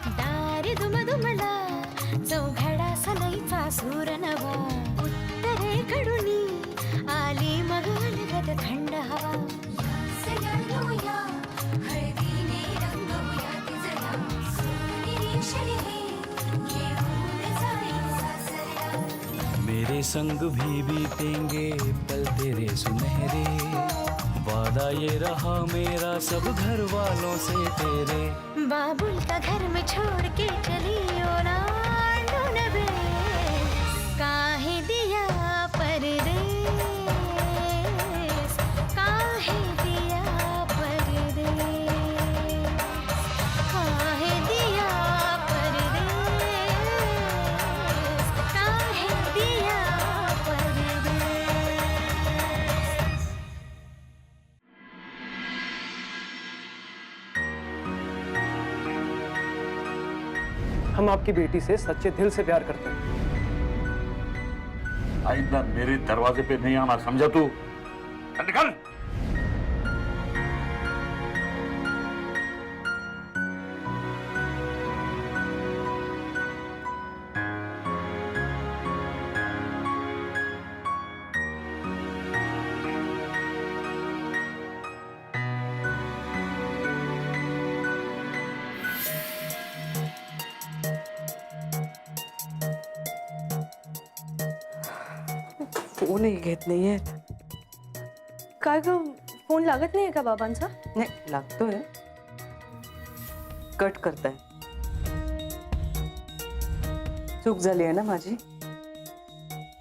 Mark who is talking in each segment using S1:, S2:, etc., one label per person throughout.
S1: दारी दुमदुमला चौघडा सनईचा सूर नवा उत्तरेकडून आली मग अलगद थंड हवा सजवूया हळदीने रंगवूया तिजला निरीक्षण हे घेऊन जाई सासरला
S2: मेरे संग भी बीतेंगे पल तेरे सुनहरे वादा ये रहा मेरा सब घर वालों से तेरे
S1: बाबुल का घर में छोड़ के चली ओ ना ढूंढबे काहे दिया परदेस काहे दिया परदेस काहे दिया परदेस काहे दिया परदेस।
S3: हम आपकी बेटी से सच्चे दिल से प्यार करते हैं।
S4: आइंदा मेरे दरवाजे पे नहीं आना, समझा तू? निकल।
S5: फोनही घेत नाहीये.
S6: काय ग फोन लागत नाहीये का बाबांचा?
S5: नाही लागतोय, कट करताय. चूक झाली आहे ना माझी.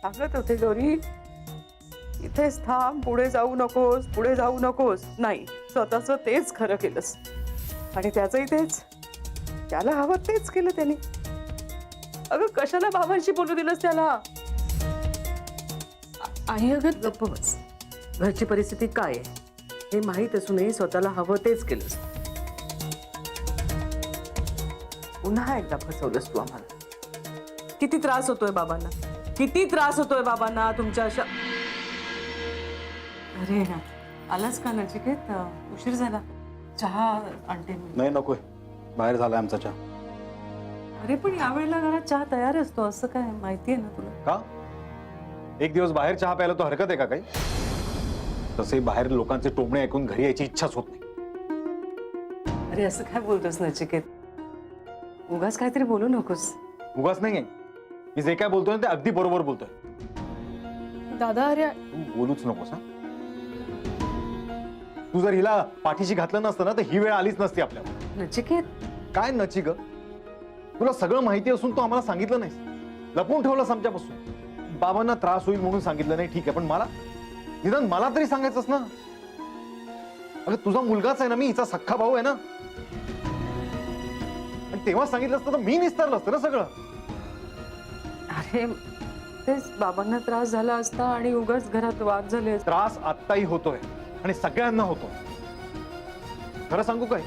S5: सांगत होते गौरी इथेच थांब, पुढे जाऊ नकोस, पुढे जाऊ नकोस. नाही, स्वतःच तेच खरं केलंस आणि त्याचंही तेच, त्याला हवं तेच केलं त्याने. अगं कशाला बाबांशी बोलू दिलंस त्याला?
S6: आई अगं
S5: गप्प बस. घरची परिस्थिती काय आहे हे माहीत असूनही स्वतःला हवं तेच केलंस. पुन्हा एकदा फसवलंस तू आम्हाला. किती त्रास होतोय बाबांना, किती त्रास होतोय बाबांना तुमच्या अशा. अरे ना, आलास का नचिकेत? उशीर झाला. चहा आणते मी.
S7: नाही नकोय, बाहेर झालाय आमचा चहा.
S5: अरे पण यावेळेला घरात चहा तयार असतो असं काय माहितीये ना तुला?
S7: का एक दिवस बाहेर चहा प्यायला तो हरकत आहे का काही? तसे बाहेर लोकांचे टोमणे ऐकून घरी यायची इच्छाच होत नाही.
S5: अरे असं काय बोलतोस नचिकेत? उगाच काहीतरी बोलू नकोस.
S7: उगाच नाहीये, मी जे काय बोलतोय ते अगदी बरोबर बोलतोय.
S6: दादा अरे
S7: तू बोलूच नकोस हा. तू जर हिला पाठीशी घातलं नसतं ना तर ही वेळ आलीच नसती आपल्यावर.
S5: नचिकेत
S7: काय नची ग? तुला सगळं माहिती असून तू आम्हाला सांगितलं नाहीस, लपवून ठेवलं आमच्यापासून. बाबांना त्रास होईल म्हणून सांगितलं नाही, ठीक आहे, पण मला निदान मला तरी सांगायचंस ना. अगं तुझा मुलगाच आहे ना मी, हिचा सख्खा भाऊ आहे ना. आणि तेव्हा सांगितलं असतं तर मी निस्तारलं असतं ना सगळं.
S5: अरे तेच बाबांना त्रास झाला असता आणि उगाच घरात वाद झाले.
S7: त्रास आत्ताही होतोय आणि सगळ्यांना होतो. खरं सांगू काय,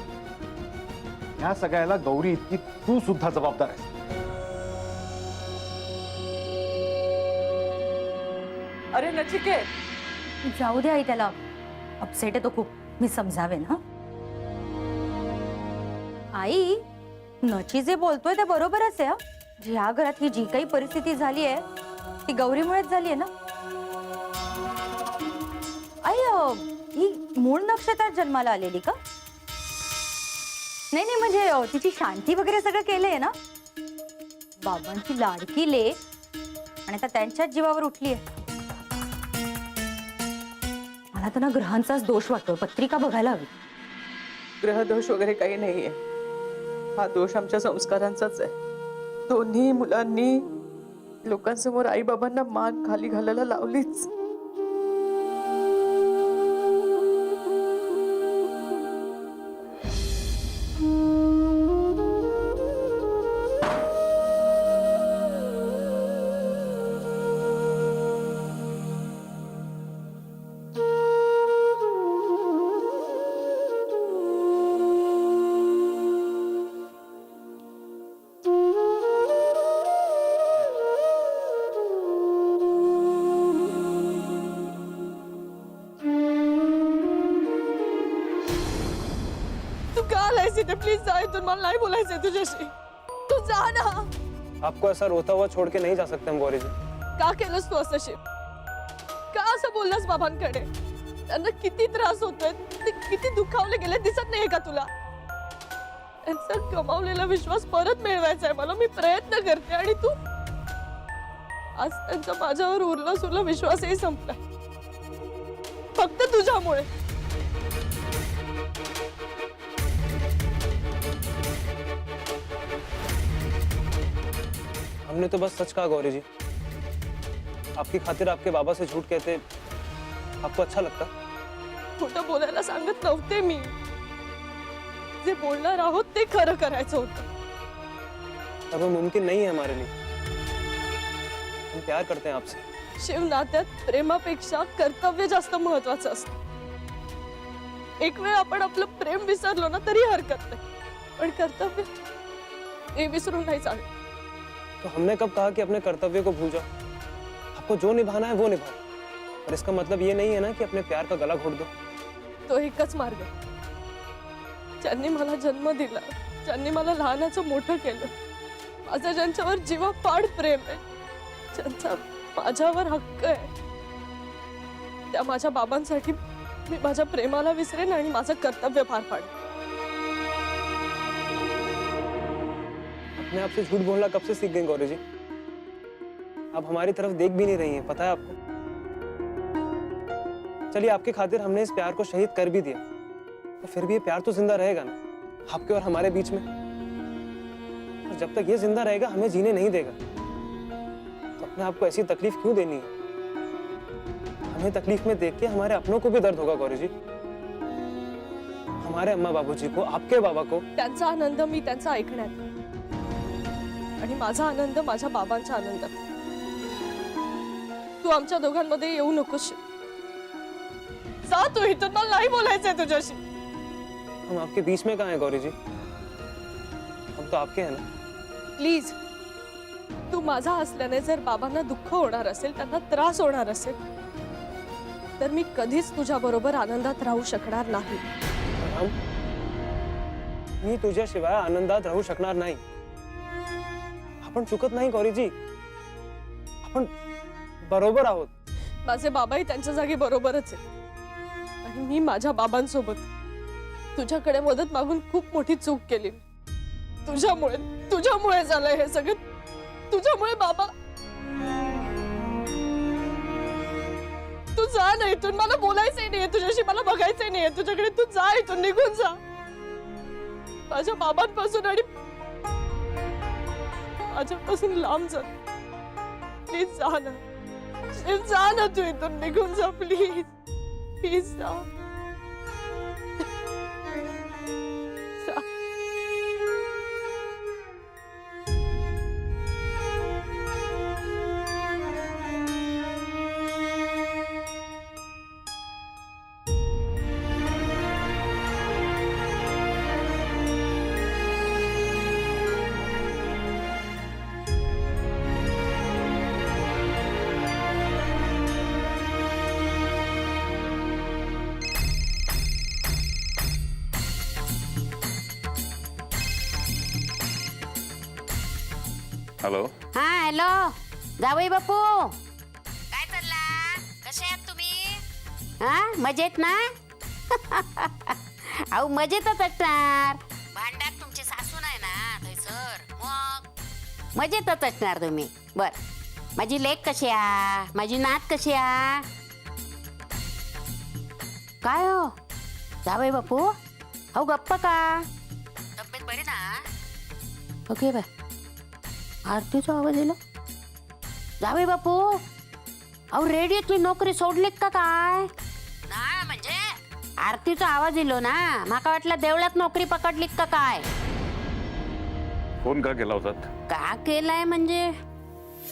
S7: या सगळ्याला गौरी इतकी तू सुद्धा जबाबदार आहेस.
S5: अरे नचिकेत
S8: जाऊ दे आई, त्याला अपसेट आहे तो खूप. मी समजावेन. हा आई, नची जे बोलतोय ते बरोबरच आहे. ह्या घरात ही जी काही परिस्थिती झाली आहे ती गौरीमुळेच झाली आहे ना. आई ही मूळ नक्षत्रात जन्माला आलेली का? नाही नाही, म्हणजे तिची शांती वगैरे सगळं केलंय ना. बाबांची लाडकी लेक आणि आता त्यांच्याच जीवावर उठली आहे. मला तर ना ग्रहांचाच दोष वाटतोय. पत्रिका बघायला हवी.
S5: ग्रहदोष वगैरे काही नाहीये. हा दोष आमच्या संस्कारांचाच आहे. दोन्ही मुलांनी लोकांसमोर आई बाबांना मान खाली घालायला लावलीच.
S6: तू का आलायस इथे? प्लीज जा इथून, मला नाही बोलायचंय तुझ्याशी. जा ना.
S3: आपको ऐसा रोता हुआ छोड़ के नहीं जा सकते हम गौरी जी.
S6: का केलंस तू असं शिव? का असं बोललास बाबांकडे? त्यांना किती त्रास होतोय, ते किती दुखावले गेले दिसत नाहीये का तुला? त्यांचा गमावलेला विश्वास परत मिळवायचा आहे मला. मी प्रयत्न करते आणि तू आज त्यांचा माझ्यावर उरला सुरला विश्वासही संपला फक्त तुझ्यामुळे.
S3: हमने तो बस सच कहा गौरी जी. आपकी खातिर आपके बाबा से झूठ कहते आपको अच्छा लगता?
S6: खोटं बोलायला सांगत नव्हते मी. जे बोलणार आहोत ते खरं करायचं होतं.
S3: अब वो मुमकिन नहीं है हमारे लिए. हम प्यार करते हैं आपसे.
S6: शिव, नात्यात प्रेमापेक्षा कर्तव्य जास्त महत्वाचं असतं. एक वेळ आपण आपलं प्रेम विसरलो ना तरी हरकत नाही, पण कर्तव्य हे विसरून नाही चालत.
S3: तो हमने कब कहा कि अपने कर्तव्य को भूल जाओ? आपको जो निभाना है वो निभाओ. और इसका मतलब ये नहीं है ना कि अपने प्यार का गला घोट दो.
S6: तो एकच मार्ग आहे. ज्यांनी मला जन्म दिला, ज्यांनी मला लहानाचं मोठं केलं, माझं ज्यांच्यावर जीवापाड प्रेम आहे, ज्यांचा माझ्यावर हक्क आहे, त्या माझ्या बाबांसाठी मी माझ्या प्रेमाला विसरेन आणि माझं कर्तव्य पार पाडेन.
S3: अपने आप से झूठ बोलना कब से सीख गई गौरी जी? आप हमारी तरफ देख भी नहीं रही हैं, पता है आपको? चलिए, आपकी खातिर हमने इस प्यार को शहीद कर भी दिया, तो फिर भी ये प्यार तो जिंदा रहेगा ना, आपके और हमारे बीच में. और जब तक ये जिंदा रहेगा हमें जीने नहीं देगा. तो अपने आप को ऐसी तकलीफ क्यों देनी है? हमें तकलीफ में देख के हमारे अपनों को भी दर्द होगा गौरी जी. हमारे अम्मा बाबूजी को, आपके बाबा को.
S6: त्यांचा आनंद मी त्यांचा ऐकण्यात आणि माझा आनंद माझ्या बाबांच्या आनंदात. तू आमच्या दोघांमध्ये येऊ नकोस. जा तू इथून. मला नाही बोलायचंय तुझ्याशी.
S3: हम आपके बीच में कहाँ हैं गौरी जी? हम तो आपके हैं ना.
S6: प्लीज, तू माझा असल्याने जर बाबांना दुःख होणार असेल, त्यांना त्रास होणार असेल, तर मी कधीच तुझ्या बरोबर आनंदात राहू शकणार नाही.
S3: हम मी तुझ्याशिवाय आनंदात राहू शकणार नाही. आपण चुकत नाही गौरी जी. आपण बरोबर आहोत.
S6: माझे बाबाही त्यांच्या जागी बरोबरच आहे. आणि मी माझ्या बाबांसोबत तुझ्याकडे मदत मागून खूप मोठी चूक केली. तुझ्यामुळे झालंय हे सगळं. तुझ्यामुळे बाबा. तू जा ना इथून. मला बोलायचंही नाहीये तुझ्याशी, मला बघायचंही नाहीये तुझ्याकडे. तू जा इथून, निघून जा माझ्या बाबांपासून आणि माझ्यापासून लांब जा. प्लीज जा ना. जा ना तू इथून, निघून जा प्लीज. प्लीज जा. जा.
S4: हॅलो.
S9: हा हॅलो, जावई बापू, काय चालला? कसे आहात तुम्ही? हा मजेत ना? अहो मजेतच असणार. भांड्यात तुमची सासू नाही ना थैसर, मग मजेतच असणार तुम्ही. बर, माझी लेक कशी आ? माझी नात कशी आ? काय हो जावई बापू, अहो गप्प का? तब्येत बरी ना? Okay bye. आरतीचा आवाज येलो. जावे बापू, अहो रेडिओतली नोकरी सोडलीत का काय? ना म्हणजे आरतीचा आवाज येलो ना, माका वाटलं देवळात नोकरी पकडलीत का काय?
S4: फोन का केला होतात?
S9: का केलाय म्हणजे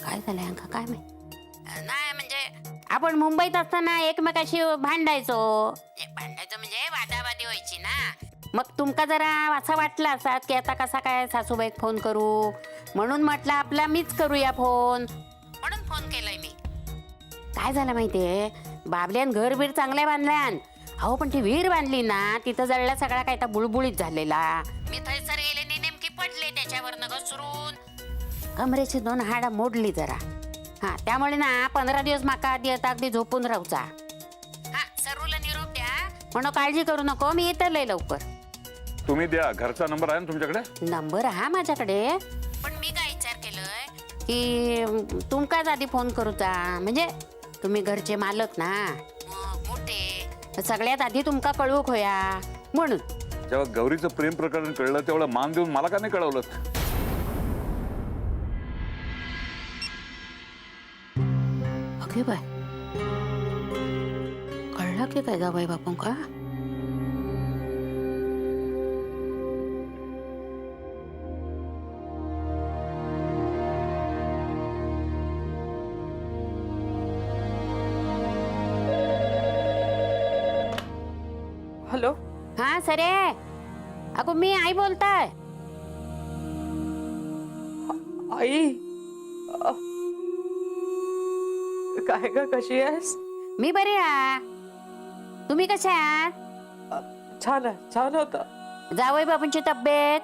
S9: काय झालंय अंका काय माहित. नाही म्हणजे आपण मुंबईत असताना एकमेकाशी भांडायचो म्हणजे वादावादी व्हायची ना. मग तुमका जरा असं वाटलं असतात की आता कसा काय सासूबाईक फोन करू, म्हणून म्हटलं आपला मीच करूया फोन, म्हणून फोन केलाय मी. काय झालं माहितीये, बाबल्यान घर बीर चांगल्या बांधल्यान. अहो पण ती विहीर बांधली ना, तिथं जळला सगळा काय तर बुळबुळीत झालेला. मी थैसर गेले नेमकी पडले त्याच्यावर घसरून कमरेची 2 हाडं मोडली जरा. हा त्यामुळे ना 15 दिवस माका आधी आता अगदी झोपून राहूचा. हा सरूला निरोप द्या म्हणून काळजी करू नको, मी येतलंय लवकर.
S4: तुम्ही द्या, घरचा नंबर आहे ना तुमच्याकडे?
S9: नंबर हा माझ्याकडे, पण मी काय विचार केलंय की तुमकाच आधी फोन करूचा, म्हणजे तुम्ही घरचे मालक ना मोठे, सगळ्यात आधी तुमका कळवूक होया म्हणून.
S4: जेव्हा गौरीचं प्रेम प्रकरण कळलं तेवढं मान देऊन मला का नाही कळवलं?
S9: अगे बाय, कळला की काय जावई बापू का?
S5: हॅलो.
S9: हा सरे, अगो मी आई बोलताय.
S5: आई, काय ग, कशी आहेस?
S9: मी बरी आहे, तुम्ही कसे आहात?
S5: छान आहे, छान होता.
S9: जावई बापूंची तब्येत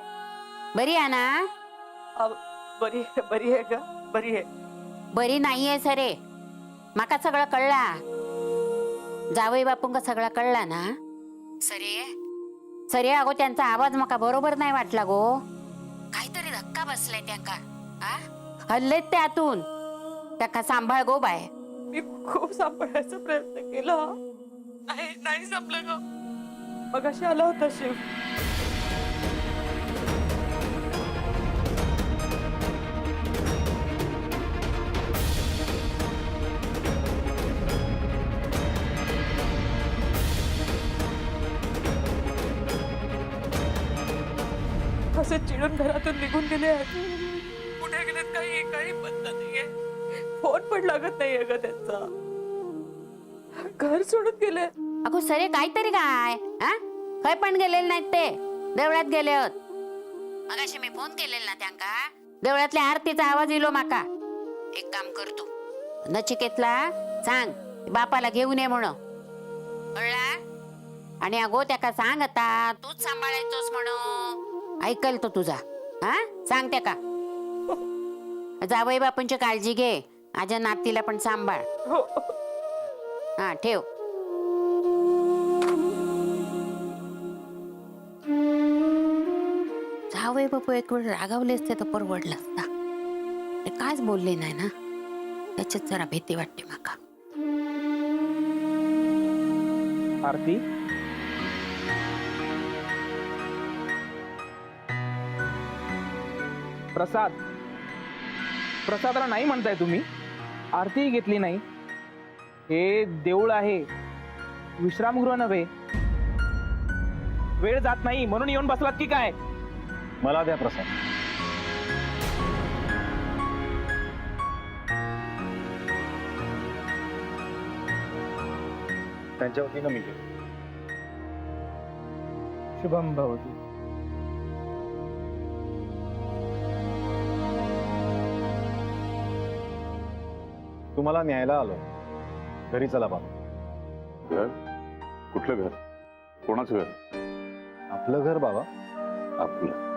S9: बरी आहे ना?
S5: बरी बरी आहे ग, बरी आहे.
S9: बरी नाहीये सरे, माका सगळं कळला. जावई बापूंका सगळं कळला ना? सरे सरे, अगो त्यांचा आवाज माका बरोबर नाही वाटला गो. काहीतरी धक्का बसलाय त्यांका. हल्लेत त्यातून, त्याका सांभाळ गो बाय.
S5: मी खूप सांभाळायचा प्रयत्न केला, नाही जमलं ग. मगाशी आला होता शिव. असे चिडून घरातून निघून गेले आहेत. कुठे गेलेत काही पत्ता नाहीये. फोन पण लागत नाहीये ग त्यांचा. घर सोडून गेले.
S9: अगो सरे, काहीतरी काय खय पण गेलेले नाहीत ते, देवळात गेले होत. मगाशी मी फोन केलेला ना त्यांका, देवळातल्या आरतीचा आवाज इलो माका. एक काम करतो, नचिकेतला सांग बापाला घेऊन ये म्हणून, कळला? आणि अगो त्याका सांग आता तूच सांभाळायचोस म्हणून, ऐकल तो तुझा. हा सांग त्याका. जावई बापूंची काळजी घे, माझ्या नातीला पण सांभाळ. हा ठेव. जावई बापू एक वेळ रागावले असते तर परवडलं असता. ते कायच बोलले नाही ना, त्याच्यात जरा भीती वाटते माका.
S10: आरती, प्रसादाला नाही म्हणताय तुम्ही? आरती घेतली नाही. हे देऊळ आहे, विश्रामगृह नव्हे. वेळ जात नाही म्हणून येऊन बसलात की काय?
S7: मला द्या प्रसाद. त्यांच्या वतीनं मी घेतो.
S10: शुभम भवतु.
S7: तुम्हाला न्यायला आलो. घरी चला बाबा.
S4: घर? कुठलं घर? कोणाचं घर?
S7: आपलं घर बाबा.
S4: आपलं?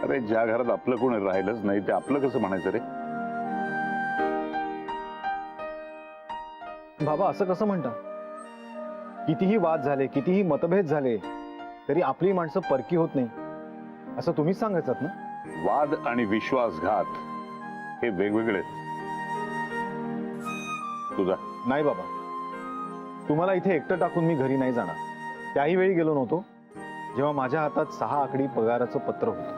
S4: अरे ज्या घरात आपलं कोणी राहिलंच नाही ते आपलं कसं म्हणायचं रे?
S7: बाबा असं कसं म्हणता? कितीही वाद झाले, कितीही मतभेद झाले तरी आपली माणसं परकी होत नाही असं तुम्हीच सांगायचात ना?
S4: वाद आणि विश्वासघात हे वेगवेगळे. तुझा
S7: नाही बाबा, तुम्हाला इथे एकटं टाकून मी घरी नाही जाणार. त्याही वेळी गेलो नव्हतो जेव्हा माझ्या हातात 6 आकडी पगाराचं पत्र होतं.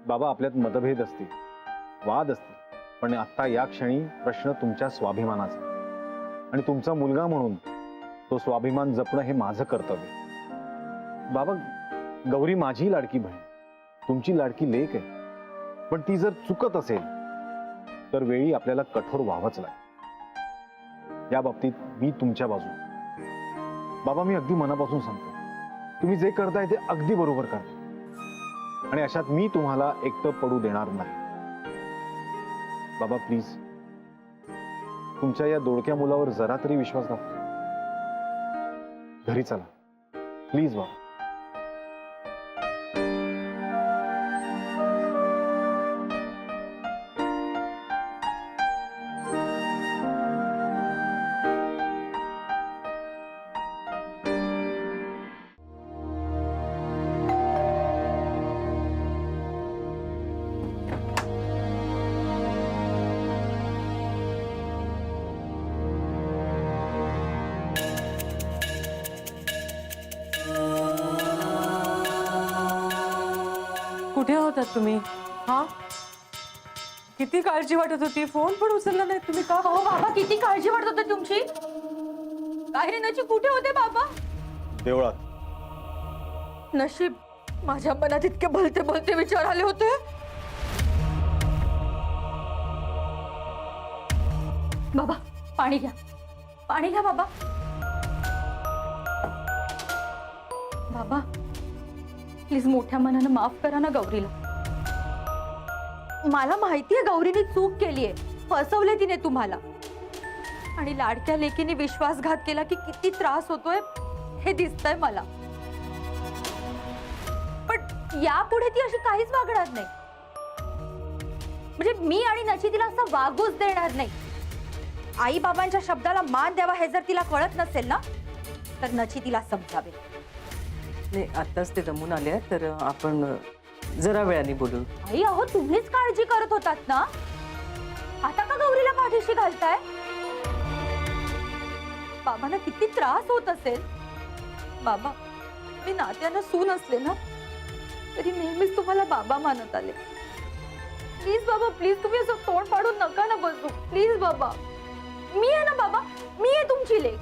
S7: बाबा आपल्यात मतभेद असतील, वाद असतील, पण आता या क्षणी प्रश्न तुमच्या स्वाभिमानाचा. आणि तुमचा मुलगा म्हणून तो स्वाभिमान जपणं हे माझं कर्तव्य. बाबा गौरी माझी लाडकी बहीण, तुमची लाडकी लेक आहे. पण ती जर चुकत असेल तर वेळी आपल्याला कठोर व्हावंच लागेल. या बाबतीत मी तुमच्या बाजू. बाबा मी अगदी मनापासून सांगतो, तुम्ही जे करताय ते अगदी बरोबर करताय. आणि अशात मी तुम्हाला एकटं पडू देणार नाही. बाबा प्लीज तुमच्या या दोडक्या मुलावर जरा तरी विश्वास दाखवा. घरी चला प्लीज बाबा.
S5: कुठे होतात तुम्ही? हा, किती काळजी वाटत होती, फोन पण उचलला नाही तुम्ही का?
S8: हो बाबा, किती काळजी वाटत होती तुमची. काय रे नची, कुठे होते बाबा?
S7: देवळात.
S6: नशीब माझ्या मनात इतके भलते भलते विचार आले होते.
S8: बाबा पाणी घ्या, पाणी घ्या बाबा. बाबा प्लीज मोठ्या मनानं माफ करा ना गौरीला. मला माहितीये गौरीने चूक केलीये, फसवले तिने तुम्हाला. आणि लाडक्या लेकीने विश्वासघात केला की किती त्रास होतोय हे दिसतंय मला. पण यापुढे ती अशी काहीच वागणार नाही. म्हणजे मी आणि नची तिला असं वागूच देणार नाही. आई बाबांच्या शब्दाला मान द्यावा हे जर तिला कळत नसेल ना, तर नची तिला समजावे.
S5: नाही, आताच ते दमून आले, तर आपण जरा वेळाने बोलू.
S8: आई अहो, तुम्हीच काळजी करत होतात ना, आता का गौरीला पाठीशी घालताय? बाबांना किती त्रास होत असेल. बाबा, मी नात्यानं सून असले ना तरी नेहमीच तुम्हाला बाबा मानत आले. प्लीज बाबा, प्लीज तुम्ही असं तोंड पाडून नका ना बसू. प्लीज बाबा, मी आहे ना बाबा, मी आहे तुमची लेक.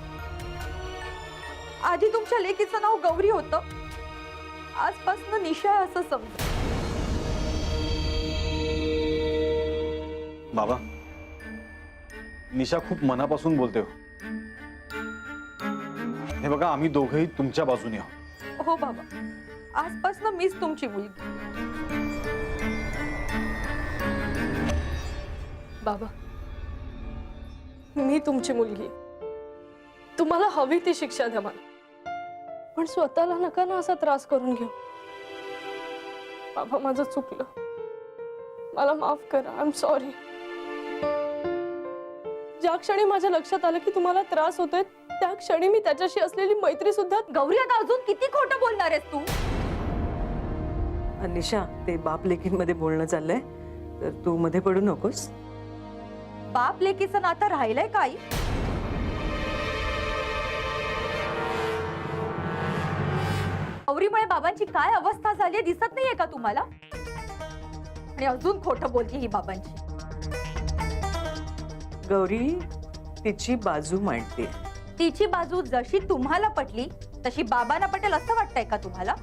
S8: आधी तुमच्या लेकीचं नाव गौरी होतं, आजपासून निशा आहे असं समजा.
S7: बाबा, निशा खूप मनापासून बोलते हो. हे बघा, आम्ही दोघेही तुमच्या बाजूने आहोत.
S8: हो बाबा, आजपासून मीच तुमची मुलगी.
S6: बाबा, मी तुमची मुलगी. तुम्हाला हवी ती शिक्षा द्या मला, पण स्वतःला नका ना असा त्रास करून घेऊ. बाबा, माझं चुकलं, मला माफ करा. I am sorry. ज्या क्षणी माझ्या लक्षात आलं की तुम्हाला त्रास होतोय, त्या क्षणी मी त्याच्याशी असलेली मैत्री सुद्धा.
S8: गौरी, आता अजून किती खोटं बोलणार आहेस तू?
S5: निशा, ते बाप लेकींमध्ये बोलणं चाललंय, तर तू मध्ये पडू नकोस.
S8: बाप लेकीचं नातं राहिलंय का आई? गौरीमुळे बाबांची काय अवस्था झाली दिसत नाहीये का तुम्हाला? आणि अजून खोटं बोलते ही बाबांची.
S5: गौरी तिची बाजू मांडते.
S8: तिची बाजू जशी तुम्हाला पटली तशी बाबांना पटेल असं वाटतंय का तुम्हाला?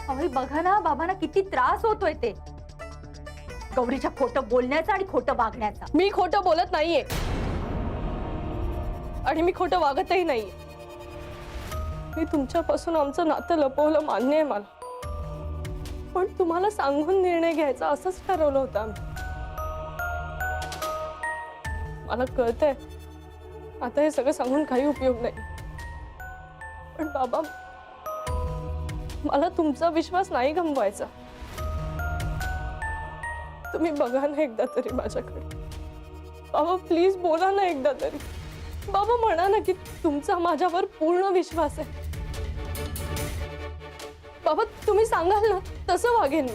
S8: अहो बघा ना, बाबांना किती त्रास होतोय ते गौरीच्या खोटं बोलण्याचा आणि खोटं वागण्याचा.
S6: मी खोटं बोलत नाहीये आणि मी खोटं वागतही नाहीये. मी तुमच्यापासून आमचं नातं लपवलं मान्य आहे मला, पण तुम्हाला सांगून निर्णय घ्यायचा असंच ठरवलं होतं आम्ही. मला कळतंय आता हे सगळं सांगून काही उपयोग नाही, पण बाबा मला तुमचा विश्वास नाही गमवायचा. तुम्ही बघा ना एकदा तरी माझ्याकडे. बाबा प्लीज बोला ना एकदा तरी. बाबा म्हणा ना की तुमचा माझ्यावर पूर्ण विश्वास आहे. बाबा तुम्ही सांगाल ना तसं वागेन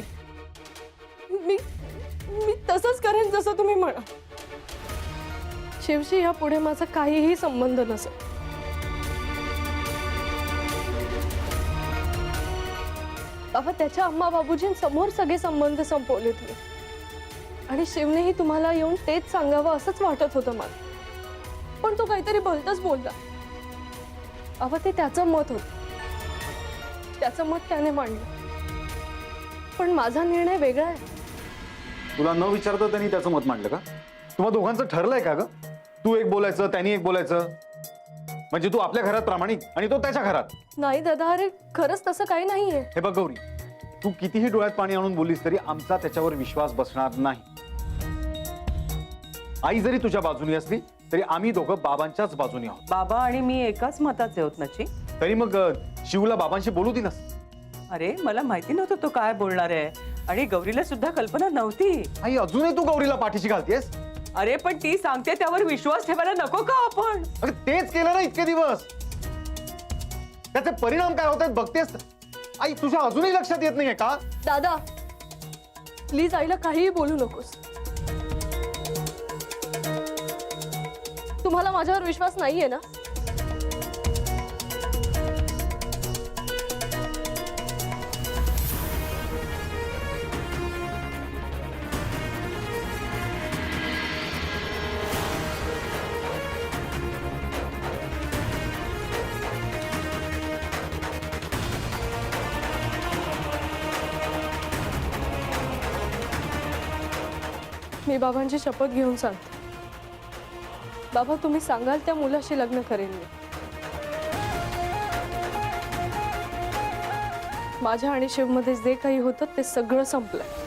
S6: मी. मी तसंच करेन जसं तुम्ही म्हणा. शिवशी या पुढे माझा काहीही संबंध नसेल. बाबा त्याच्या अम्मा बाबूजींसमोर सगळे संबंध संपवले तुम्ही, आणि शिवनेही तुम्हाला येऊन तेच सांगावं असंच वाटत होतं मला, पण तो काहीतरी भलतंच बोलला. बाबा ते त्याचं मत होतं, त्याचं मत त्याने मांडलं, पण माझा निर्णय वेगळा आहे.
S7: तुला न विचारता त्यांनी त्याचं मत मांडलं का? तुम्हा दोघांचं ठरलंय का ग? तू एक बोलायचं, त्यांनी एक बोलायचं, म्हणजे तू आपल्या घरात प्रामाणिक आणि तो त्याच्या घरात.
S6: नाही दादा, अरे खरंच तसं काही नाहीये.
S7: हे बघ गौरी, तू कितीही डोळ्यात पाणी आणून बोललीस तरी आमचा त्याच्यावर विश्वास बसणार नाही. आई जरी तुझ्या बाजूनी असली तरी आम्ही दोघं बाबांच्याच बाजूनी आहोत.
S5: बाबा आणि मी एकाच मताचे आहोत नची.
S7: तरी मग शिवला बाबांशी बोलू दिलंस?
S5: अरे मला माहिती नव्हतं तो काय बोलणार आहे, आणि गौरीला सुद्धा कल्पना नव्हती.
S7: आई अजूनही तू गौरीला पाठीशी घालतेस?
S5: अरे पण ती सांगते त्यावर विश्वास ठेवायला नको का आपण?
S7: अरे तेच केलं ना इतके दिवस, त्याचे परिणाम काय होत आहेत बघतेस. आई तुझ्या अजूनही लक्षात येत नाहीये का?
S6: दादा प्लीज आईला काहीही बोलू नकोस. तुम्हाला माझ्यावर विश्वास नाहीये ना? मी बाबांची शपथ घेऊन सांगते, बाबा तुम्ही सांगाल त्या मुलाशी लग्न करेन मी. माझ्या आणि शिवमध्ये जे काही होतं ते सगळं संपलंय.